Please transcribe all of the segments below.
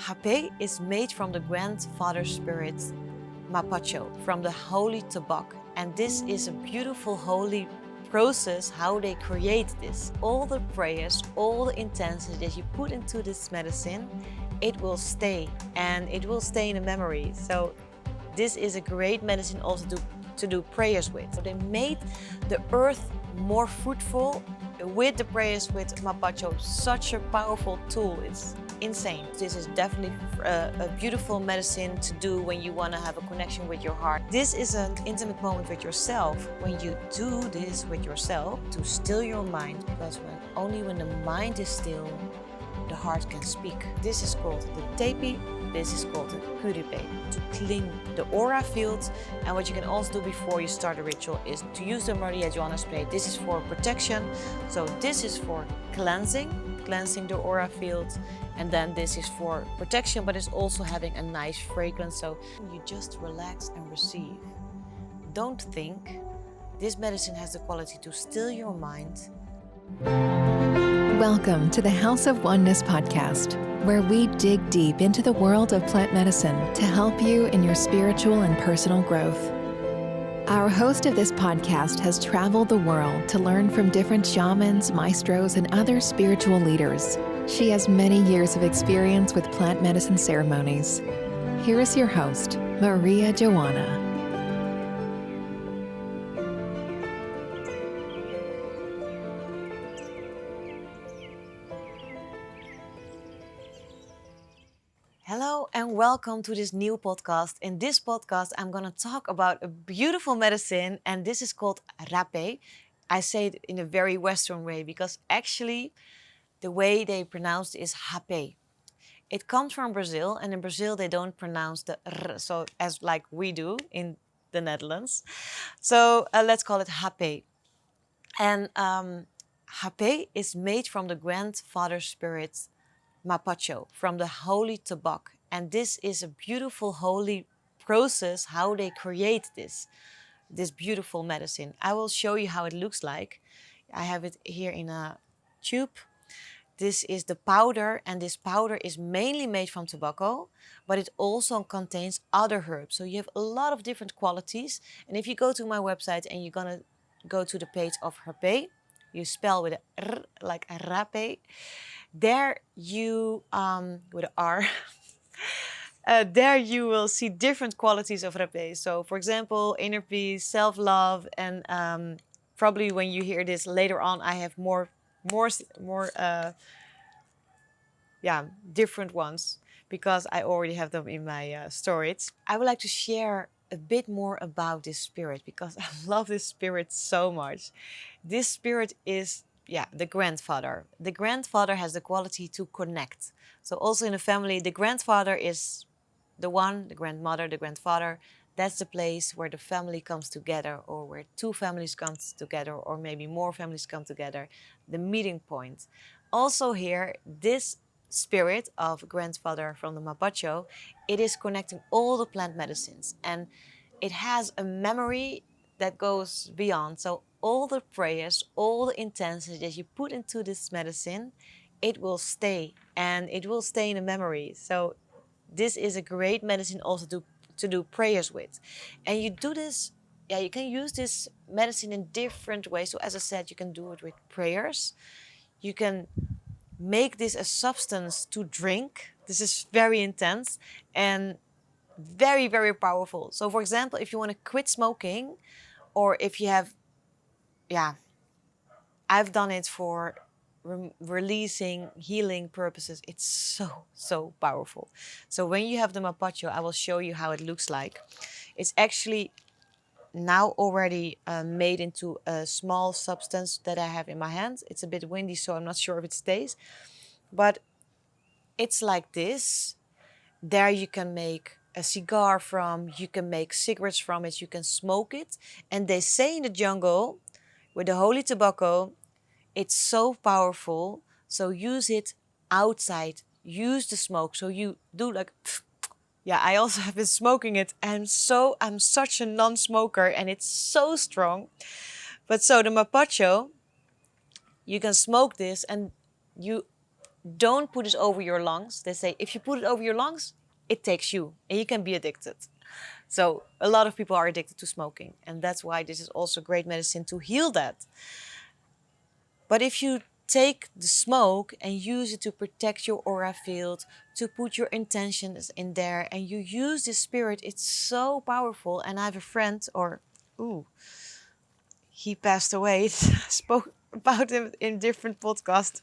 Rapé is made from the grandfather spirit Mapacho, from the holy tobacco. And this is a beautiful holy process how they create this. All the prayers, all the intensity that you put into this medicine, it will stay, and it will stay in the memory. So this is a great medicine also to do prayers with. So they made the earth more fruitful with the prayers with Mapacho. Such a powerful tool. It's insane. This is definitely a beautiful medicine to do when you want to have a connection with your heart. This is an intimate moment with yourself. When you do this with yourself to still your mind, because only when the mind is still, the heart can speak. This is called the tepi. This is called the puripe, to clean the aura field. And what you can also do before you start a ritual is to use the Maria Johanna spray. This is for protection. So this is for cleansing the aura field. And then this is for protection, but it's also having a nice fragrance. So you just relax and receive. Don't think. This medicine has the quality to still your mind. Welcome to the House of Oneness podcast, where we dig deep into the world of plant medicine to help you in your spiritual and personal growth. Our host of this podcast has traveled the world to learn from different shamans, maestros, and other spiritual leaders. She has many years of experience with plant medicine ceremonies. Here is your host, Maria Johanna. Hello and welcome to this new podcast. In this podcast, I'm going to talk about a beautiful medicine, and this is called Rapé. I say it in a very Western way because actually the way they pronounce it is Rapé. It comes from Brazil, and in Brazil they don't pronounce the R, so as like we do in the Netherlands. So let's call it Rapé. And Rapé is made from the grandfather spirit Mapacho, from the holy tobacco. And this is a beautiful holy process how they create this beautiful medicine. I will show you how it looks like. I have it here in a tube. This is the powder, and this powder is mainly made from tobacco, but it also contains other herbs. So you have a lot of different qualities. And if you go to my website and you're gonna go to the page of Rapé, you spell with a R, like a Rapé. There you, with an R, there you will see different qualities of Rapé. So for example, inner peace, self-love, and probably when you hear this later on, I have more different ones because I already have them in my storage. I would like to share a bit more about this spirit because I love this spirit so much. This spirit is the grandfather. The grandfather has the quality to connect. So also in a family, the grandfather is the grandmother, the grandfather. That's the place where the family comes together, or where two families come together, or maybe more families come together, the meeting point. Also here, this spirit of grandfather from the Mapacho, it is connecting all the plant medicines. And it has a memory that goes beyond. So all the prayers, all the intensity that you put into this medicine, it will stay, and it will stay in the memory. So this is a great medicine also to do prayers with. And you do this, you can use this medicine in different ways. So as I said, you can do it with prayers. You can make this a substance to drink. This is very intense and very, very powerful. So for example, if you want to quit smoking, or if you have, I've done it for releasing, healing purposes. It's so powerful. So when you have the Mapacho, I will show you how it looks like. It's actually now already made into a small substance that I have in my hands. It's a bit windy, so I'm not sure if it stays. But it's like this. There you can make a cigar from, you can make cigarettes from it, you can smoke it. And they say in the jungle, with the holy tobacco, it's so powerful, so use it outside. Use the smoke. So you do like, I also have been smoking it, and so I'm such a non-smoker, and it's so strong. But so the Mapacho, you can smoke this, and you don't put it over your lungs. They say if you put it over your lungs, it takes you and you can be addicted. So a lot of people are addicted to smoking, and that's why this is also great medicine to heal that. But if you take the smoke and use it to protect your aura field, to put your intentions in there, and you use this spirit, it's so powerful. And I have a friend, or ooh, he passed away. Spoke about him in different podcasts.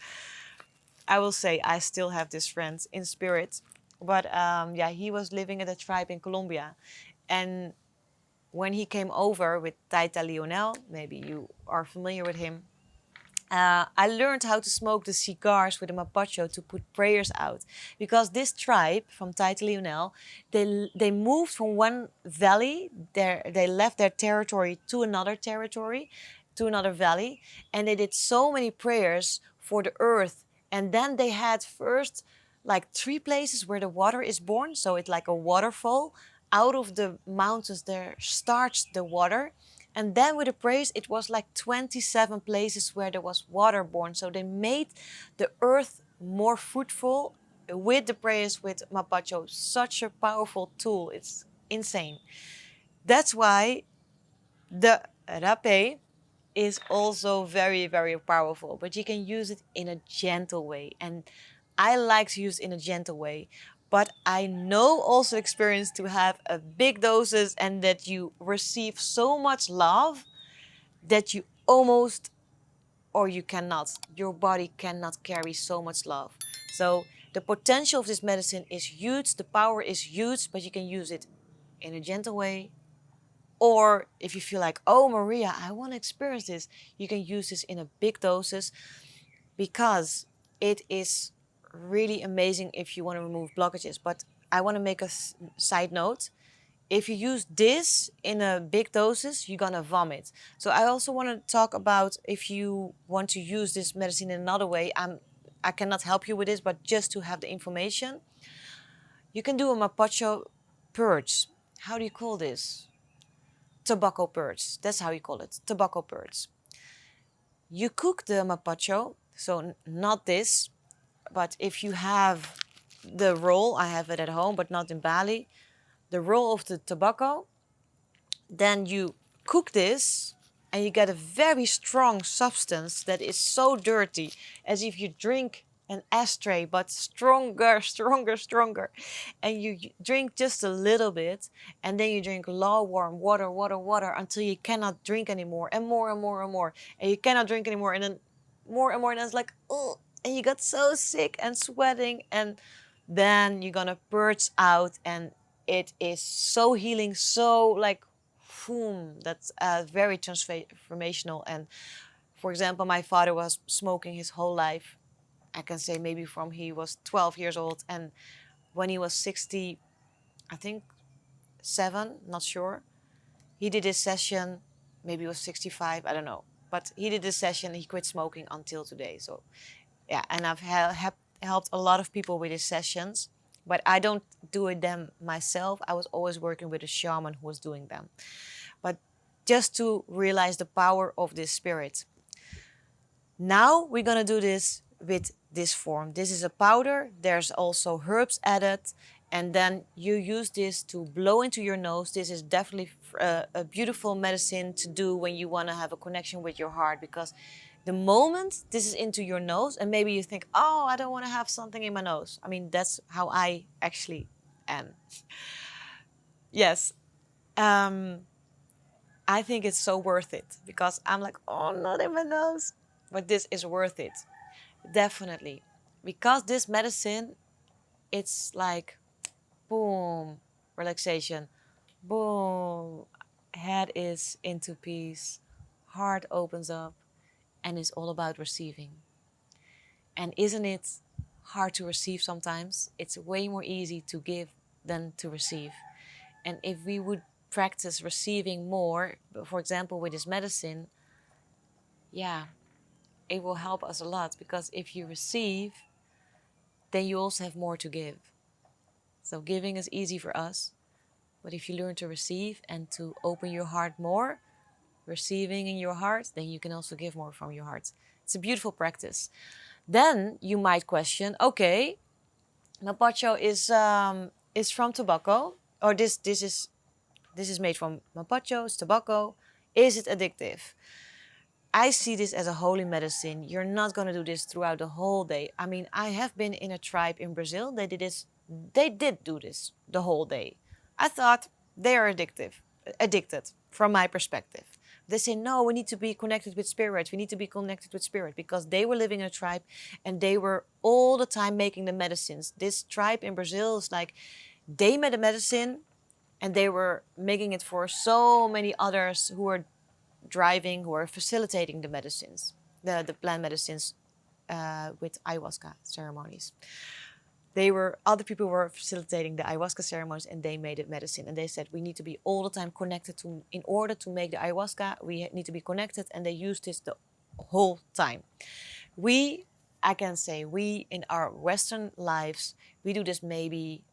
I will say I still have this friend in spirit. But yeah, he was living at a tribe in Colombia. And when he came over with Taita Lionel, maybe you are familiar with him, I learned how to smoke the cigars with a Mapacho to put prayers out. Because this tribe from Taita Lionel, they moved from one valley, they left their territory to another territory, to another valley, and they did so many prayers for the earth. And then they had first like 3 places where the water is born, so it's like a waterfall. Out of the mountains there starts the water, and then with the praise, it was like 27 places where there was water born. So they made the earth more fruitful with the prayers with Mapacho. Such a powerful tool. It's insane. That's why the Rapé is also very, very powerful. But you can use it in a gentle way. And I like to use it in a gentle way. But I know also experience to have a big doses and that you receive so much love that you almost, or you cannot, your body cannot carry so much love. So the potential of this medicine is huge, the power is huge, but you can use it in a gentle way. Or if you feel like, oh Maria, I want to experience this, you can use this in a big doses, because it is really amazing if you want to remove blockages. But I want to make a side note. If you use this in a big doses, you're gonna vomit. So I also want to talk about if you want to use this medicine in another way. I cannot help you with this, but just to have the information, you can do a Mapacho purge. How do you call this? Tobacco purge. That's how you call it. Tobacco purge. You cook the Mapacho, so not this, but if you have the roll, I have it at home, but not in Bali, the roll of the tobacco, then you cook this and you get a very strong substance that is so dirty, as if you drink an ashtray, but stronger, stronger, stronger. And you drink just a little bit, and then you drink lukewarm water, water, water, until you cannot drink anymore, and more and more and more. And you cannot drink anymore, and then more and more, and then it's like, oh, and you got so sick and sweating, and then you're gonna purge out, and it is so healing, so like, boom, that's very transformational. And for example, my father was smoking his whole life. I can say maybe from he was 12 years old, and when he was 60, I think 7, not sure, he did his session, maybe he was 65, I don't know, but he did this session, he quit smoking until today. So yeah, and I've helped a lot of people with his sessions, but I don't do it them myself. I was always working with a shaman who was doing them. But just to realize the power of this spirit. Now we're gonna do this with this form. This is a powder. There's also herbs added, and then you use this to blow into your nose. This is definitely a beautiful medicine to do when you want to have a connection with your heart, because the moment this is into your nose, and maybe you think, oh, I don't want to have something in my nose. I mean, that's how I actually am. Yes. I think it's so worth it, because I'm like, oh, not in my nose. But this is worth it. Definitely. Because this medicine, it's like, boom, relaxation. Boom, head is into peace. Heart opens up, and it's all about receiving. And isn't it hard to receive sometimes? It's way more easy to give than to receive. And if we would practice receiving more, for example, with this medicine, yeah, it will help us a lot, because if you receive, then you also have more to give. So giving is easy for us, but if you learn to receive and to open your heart more, receiving in your heart, then you can also give more from your heart. It's a beautiful practice. Then you might question, okay, Mapacho is from tobacco, or this is made from Mapacho's tobacco. Is it addictive? I see this as a holy medicine. You're not going to do this throughout the whole day. I mean, I have been in a tribe in Brazil. They did do this the whole day. I thought they are addicted from my perspective. They say, no, we need to be connected with spirit. We need to be connected with spirit because they were living in a tribe and they were all the time making the medicines. This tribe in Brazil is like they made a medicine and they were making it for so many others who were driving, who are facilitating the medicines, the plant medicines with ayahuasca ceremonies. Other people were facilitating the ayahuasca ceremonies and they made it medicine. And they said, we need to be all the time connected to, in order to make the ayahuasca, we need to be connected. And they used this the whole time. I can say, we in our Western lives, we do this maybe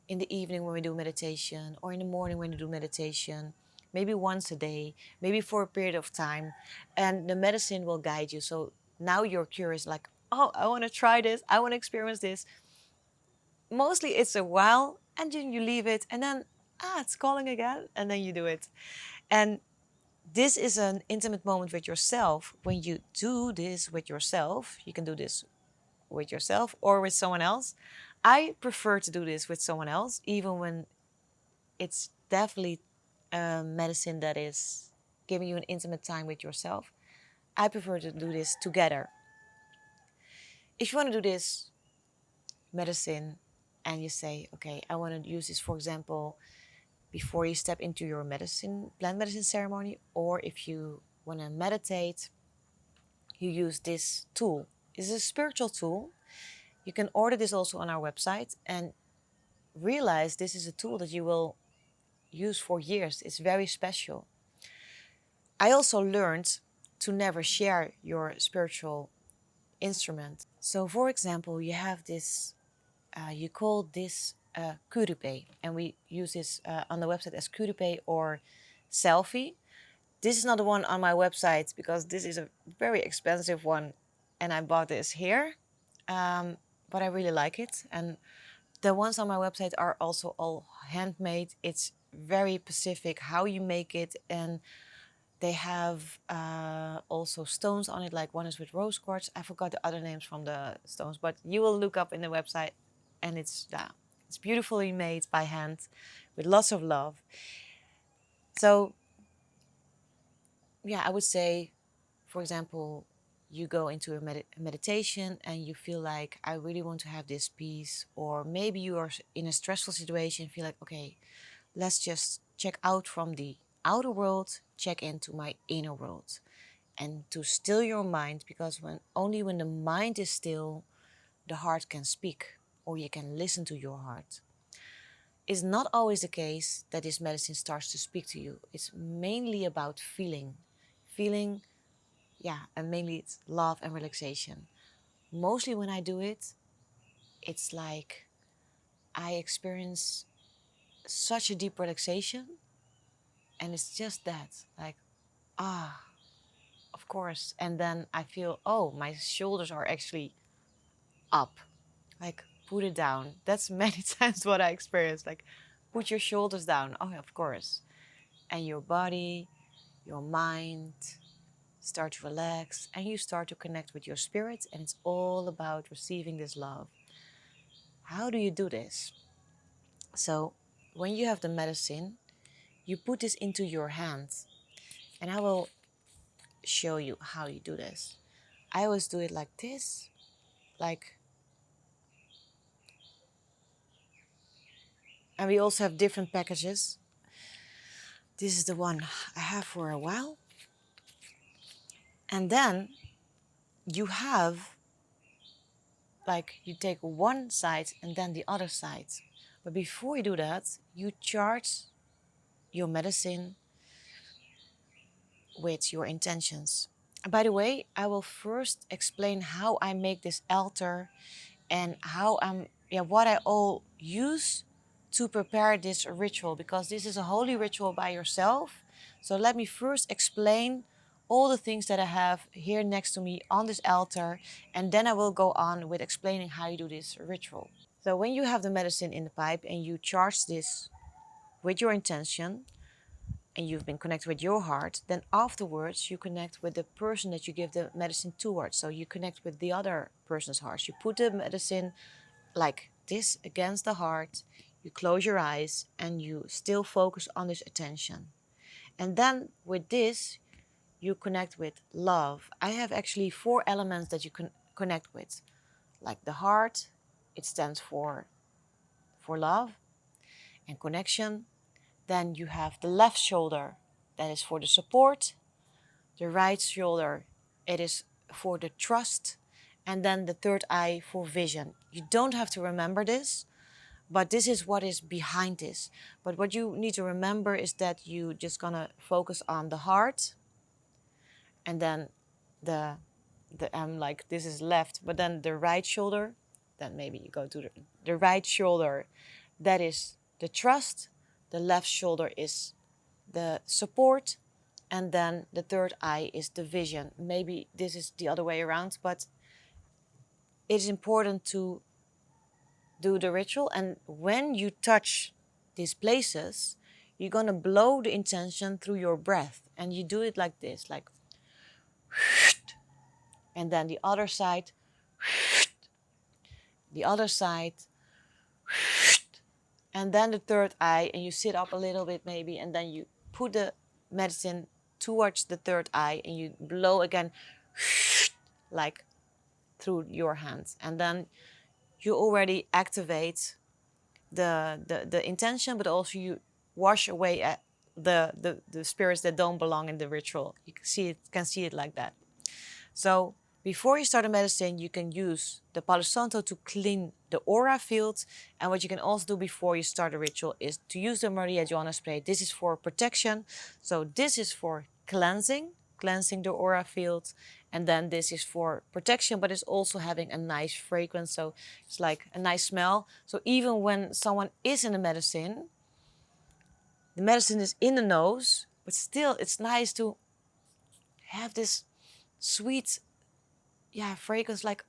in the evening when we do meditation or in the morning when we do meditation, maybe once a day, maybe for a period of time, and the medicine will guide you. So now you're curious, like, oh, I want to try this, I want to experience this. Mostly it's a while, and then you leave it, and then it's calling again, and then you do it. And this is an intimate moment with yourself. When you do this with yourself, you can do this with yourself or with someone else. I prefer to do this with someone else, even when it's definitely a medicine that is giving you an intimate time with yourself. I prefer to do this together. If you want to do this medicine and you say, okay, I want to use this, for example, before you step into your plant medicine ceremony, or if you want to meditate, you use this tool. It's a spiritual tool. You can order this also on our website and realize this is a tool that you will use for years. It's very special. I also learned to never share your spiritual instrument. So, for example, you have this, you call this kurupe, and we use this on the website as kurupe or selfie. This is not the one on my website because this is a very expensive one, and I bought this here, but I really like it. And the ones on my website are also all handmade. It's very specific how you make it, and they have also stones on it, like one is with rose quartz. I forgot the other names from the stones, but you will look up in the website, and it's beautifully made by hand with lots of love. So yeah, I would say, for example, you go into a meditation and you feel like, I really want to have this peace, or maybe you are in a stressful situation, feel like, okay, let's just check out from the outer world, check into my inner world, and to still your mind, because only when the mind is still, the heart can speak, or you can listen to your heart. It's not always the case that this medicine starts to speak to you. It's mainly about feeling, yeah, and mainly it's love and relaxation. Mostly when I do it, it's like I experience such a deep relaxation, and it's just that, like, of course. And then I feel, oh, my shoulders are actually up. Like, put it down. That's many times what I experience. Like, put your shoulders down. Oh, of course. And your body, your mind start to relax, and you start to connect with your spirit. And it's all about receiving this love. How do you do this? So, when you have the medicine, you put this into your hand. And I will show you how you do this. I always do it like this, like, and we also have different packages. This is the one I have for a while. And then you have, like, you take one side and then the other side. But before you do that, you charge your medicine with your intentions. And by the way, I will first explain how I make this altar and what I all use to prepare this ritual, because this is a holy ritual by yourself. So let me first explain all the things that I have here next to me on this altar, and then I will go on with explaining how you do this ritual. So when you have the medicine in the pipe and you charge this with your intention, and you've been connected with your heart, then afterwards you connect with the person that you give the medicine towards. So you connect with the other person's heart. You put the medicine like this against the heart, you close your eyes, and you still focus on this attention. And then with this, you connect with love. I have actually 4 elements that you can connect with. Like the heart, it stands for love and connection. Then you have the left shoulder, that is for the support. The right shoulder, it is for the trust. And then the third eye for vision. You don't have to remember this, but this is what is behind this. But what you need to remember is that you just gonna focus on the heart, and then the like this is left, but then the right shoulder, then maybe you go to the right shoulder, that is the trust. The left shoulder is the support, and then the third eye is the vision. Maybe this is the other way around, but it is important to do the ritual. And when you touch these places, you're gonna blow the intention through your breath, and you do it like this, like, and then the other side, the other side, and then the third eye, and you sit up a little bit maybe, and then you put the medicine towards the third eye, and you blow again, like through your hands, and then you already activate the intention, but also you wash away the spirits that don't belong in the ritual. You can see it like that. So before you start a medicine, you can use the Palo Santo to clean the aura field. And what you can also do before you start a ritual is to use the Maria Johanna spray. This is for protection. So this is for cleansing the aura field. And then this is for protection, but it's also having a nice fragrance. So it's like a nice smell. So even when someone is in the medicine is in the nose, but still it's nice to have this sweet, fragrance, like,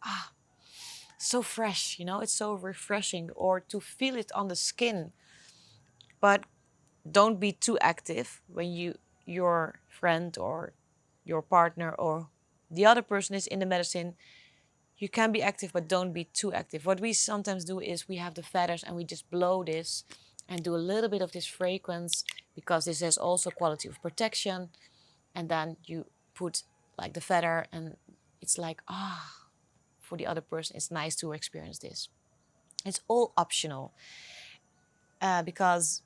so fresh, it's so refreshing, or to feel it on the skin. But don't be too active when your friend or your partner or the other person is in the medicine. You can be active, but don't be too active. What we sometimes do is we have the feathers and we just blow this and do a little bit of this fragrance, because this has also quality of protection. And then you put like the feather, and it's like, for the other person, it's nice to experience this. It's all optional, because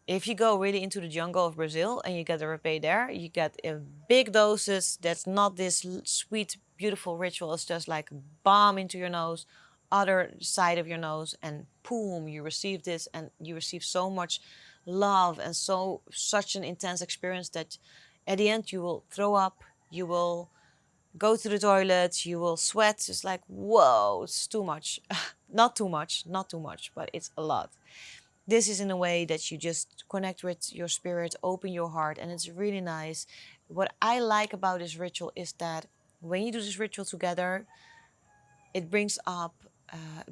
if you go really into the jungle of Brazil and you get the rapé there, you get big doses. That's not this sweet, beautiful ritual. It's just like bomb into your nose, other side of your nose, and boom, you receive this, and you receive so much love and such an intense experience that at the end you will throw up, you will go to the toilet, you will sweat. It's like, whoa, it's too much. Not too much, but it's a lot. This is in a way that you just connect with your spirit, open your heart, and it's really nice. What I like about this ritual is that when you do this ritual together, it brings up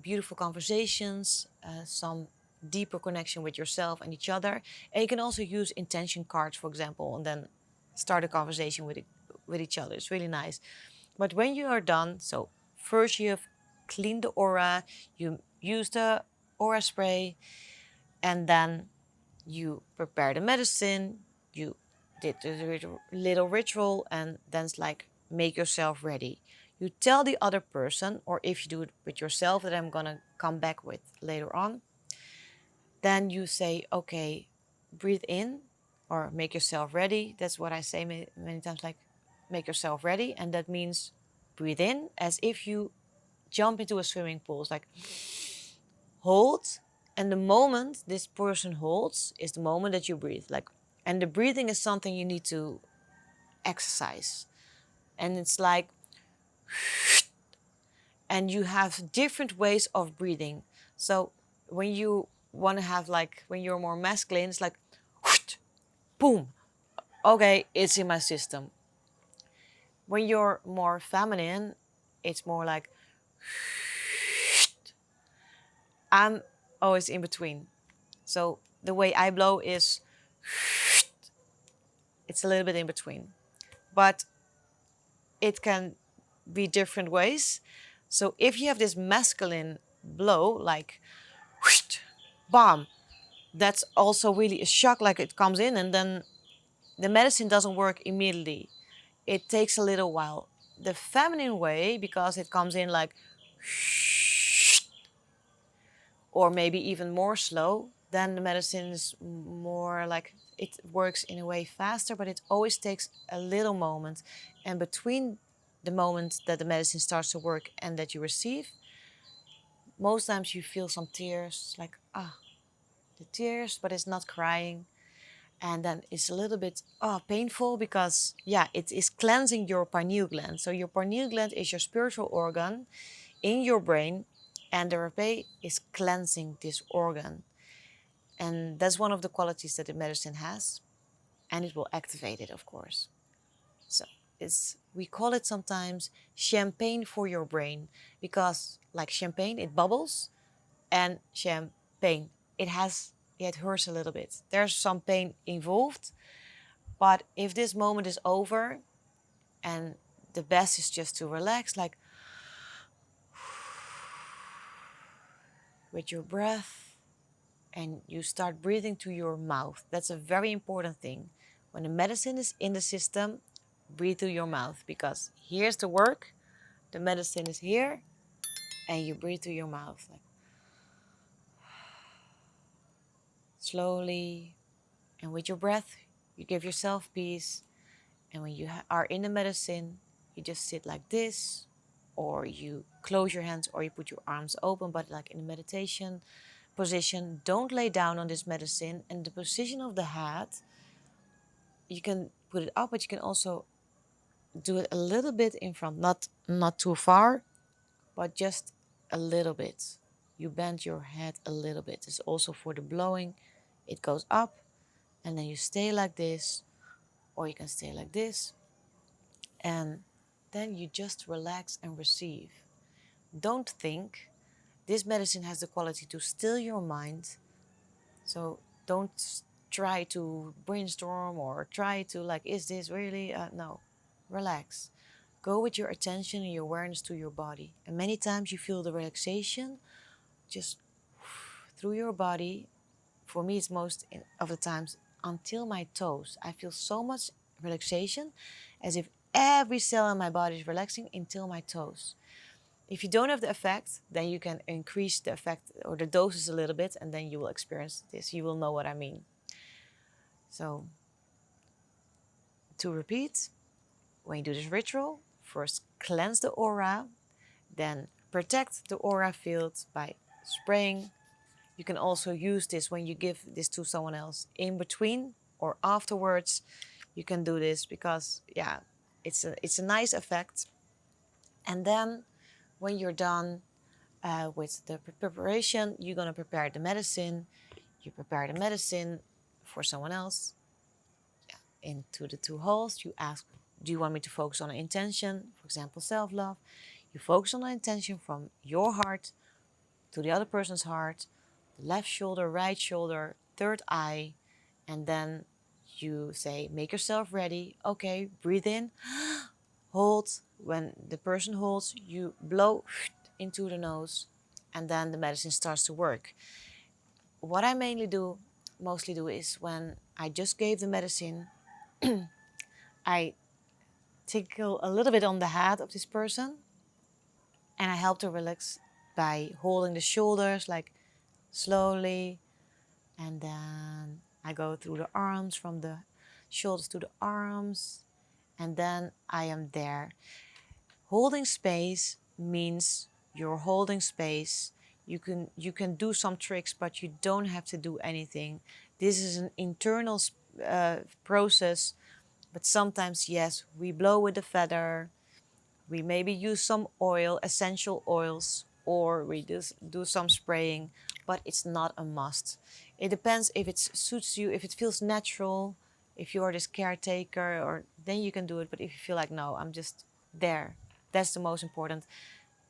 beautiful conversations, some deeper connection with yourself and each other. And you can also use intention cards, for example, and then start a conversation with each other. It's really nice. But when you are done, so first you have cleaned the aura, you use the aura spray, and then you prepare the medicine, you did the little ritual, and then it's like, make yourself ready. You tell the other person, or if you do it with yourself, that I'm gonna come back with later on, then you say, okay, breathe in, or make yourself ready. That's what I say many times, like, make yourself ready. And that means breathe in as if you jump into a swimming pool. It's like, hold, and the moment this person holds is the moment that you breathe. Like, and the breathing is something you need to exercise. And it's like, and you have different ways of breathing. So when you want to have, like, when you're more masculine, it's like, boom, okay, it's in my system. When you're more feminine, it's more like I'm always in between. So the way I blow is it's a little bit in between. But it can be different ways. So if you have this masculine blow, like whoosh, bomb, that's also really a shock, like it comes in and then the medicine doesn't work immediately. It takes a little while. The feminine way, because it comes in like or maybe even more slow, then the medicine is more like it works in a way faster, but it always takes a little moment. And between the moment that the medicine starts to work and that you receive, most times you feel some tears, like, the tears, but it's not crying. And then it's a little bit painful because, yeah, it is cleansing your pineal gland. So your pineal gland is your spiritual organ in your brain, and the rapé is cleansing this organ. And that's one of the qualities that the medicine has, and it will activate it, of course. So we call it sometimes champagne for your brain because, like champagne, it bubbles, and champagne, it hurts a little bit. There's some pain involved, but if this moment is over, and the best is just to relax, like with your breath, and you start breathing to your mouth. That's a very important thing. When the medicine is in the system, breathe through your mouth because here's the work. The medicine is here, and you breathe through your mouth, like slowly, and with your breath, you give yourself peace. And when you are in the medicine, you just sit like this, or you close your hands, or you put your arms open, but like in a meditation position. Don't lay down on this medicine. And the position of the head, you can put it up, but you can also do it a little bit in front, not too far, but just a little bit. You bend your head a little bit. It's also for the blowing. It goes up, and then you stay like this, or you can stay like this, and then you just relax and receive. Don't think. This medicine has the quality to still your mind. So don't try to brainstorm or try to like, is this really? No, relax. Go with your attention and your awareness to your body. And many times you feel the relaxation just through your body. For me, it's of the times until my toes. I feel so much relaxation as if every cell in my body is relaxing until my toes. If you don't have the effect, then you can increase the effect or the doses a little bit, and then you will experience this. You will know what I mean. So, to repeat, when you do this ritual, first cleanse the aura, then protect the aura field by spraying. You can also use this when you give this to someone else in between or afterwards. You can do this because, yeah, it's a nice effect. And then when you're done with the preparation, you're going to prepare the medicine. You prepare the medicine for someone else. Into the two holes, you ask, do you want me to focus on an intention? For example, self-love. You focus on an intention from your heart to the other person's heart, the left shoulder, right shoulder, third eye, and then you say, make yourself ready. Okay, breathe in, hold. When the person holds, you blow into the nose, and then the medicine starts to work. What I mostly do is when I just gave the medicine, I tickle a little bit on the head of this person, and I help to relax by holding the shoulders like slowly, and then I go through the arms from the shoulders to the arms, and then I am there. Holding space means you're holding space. You can do some tricks, but you don't have to do anything. This is an internal process, but sometimes, yes, we blow with the feather. We maybe use some oil, essential oils, or we just do some spraying, but it's not a must. It depends if it suits you, if it feels natural, If you are this caretaker, or then you can do it. But if you feel like, no, I'm just there, that's the most important.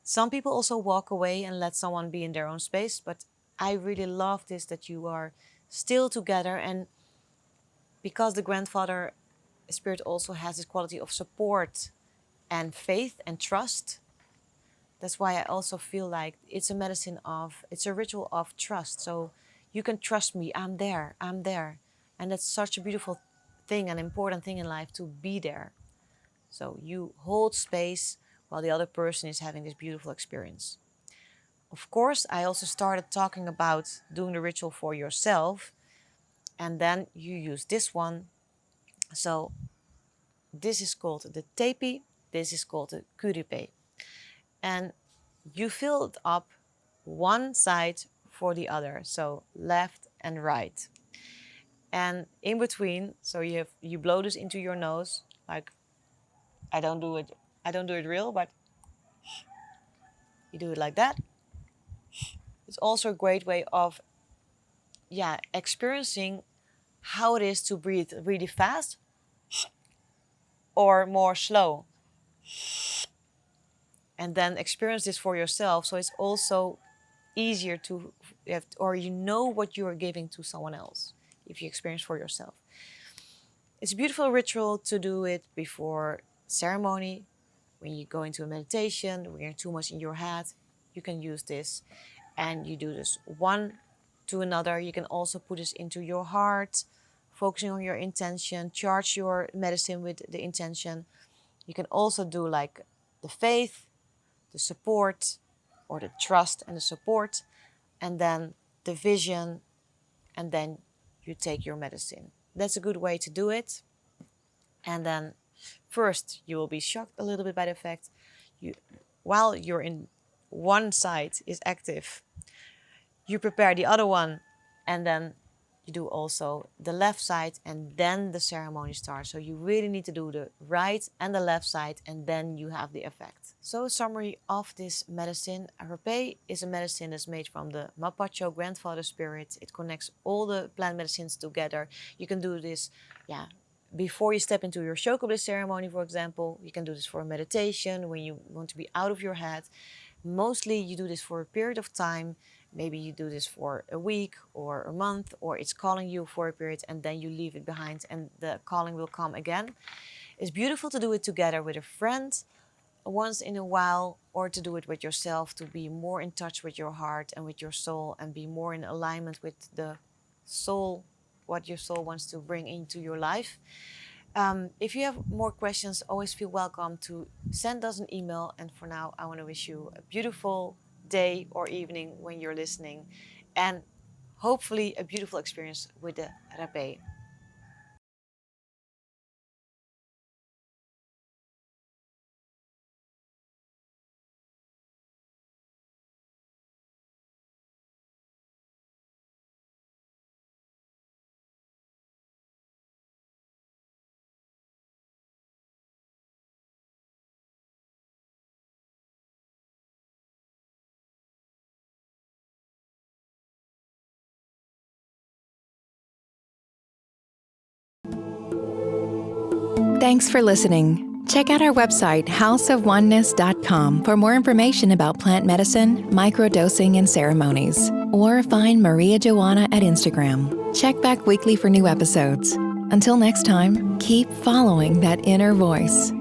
Some people also walk away and let someone be in their own space. But I really love this, that you are still together. And because the grandfather spirit also has this quality of support and faith and trust, that's why I also feel like it's a ritual of trust. So you can trust me, I'm there, I'm there. And that's such a beautiful thing, an important thing in life, to be there. So you hold space while the other person is having this beautiful experience. Of course, I also started talking about doing the ritual for yourself, and then you use this one. So this is called the tepi, this is called the kuripe. And you fill it up one side for the other, so left and right. And in between, so you blow this into your nose, like I don't do it real, but you do it like that. It's also a great way of experiencing how it is to breathe really fast or more slow. And then experience this for yourself, so it's also easier to have, or you know what you are giving to someone else if you experience for yourself. It's a beautiful ritual to do it before ceremony, when you go into a meditation, when you're too much in your head. You can use this, and you do this one to another. You can also put this into your heart, focusing on your intention, charge your medicine with the intention. You can also do like the faith, the support, or the trust and the support, and then the vision, and then you take your medicine. That's a good way to do it. And then first you will be shocked a little bit by the fact while you're in one side is active, you prepare the other one, and then you do also the left side, and then the ceremony starts. So you really need to do the right and the left side, and then you have the effect. So a summary of this medicine. Rapé is a medicine that's made from the Mapacho grandfather spirit. It connects all the plant medicines together. You can do this, before you step into your Choco Bliss ceremony, for example. You can do this for a meditation, when you want to be out of your head. Mostly you do this for a period of time. Maybe you do this for a week or a month, or it's calling you for a period, and then you leave it behind and the calling will come again. It's beautiful to do it together with a friend once in a while, or to do it with yourself, to be more in touch with your heart and with your soul, and be more in alignment with the soul, what your soul wants to bring into your life. If you have more questions, always feel welcome to send us an email. And for now, I want to wish you a beautiful day or evening when you're listening, and hopefully a beautiful experience with the rapé. Thanks for listening. Check out our website, houseofoneness.com, for more information about plant medicine, microdosing, and ceremonies. Or find Maria Johanna at Instagram. Check back weekly for new episodes. Until next time, keep following that inner voice.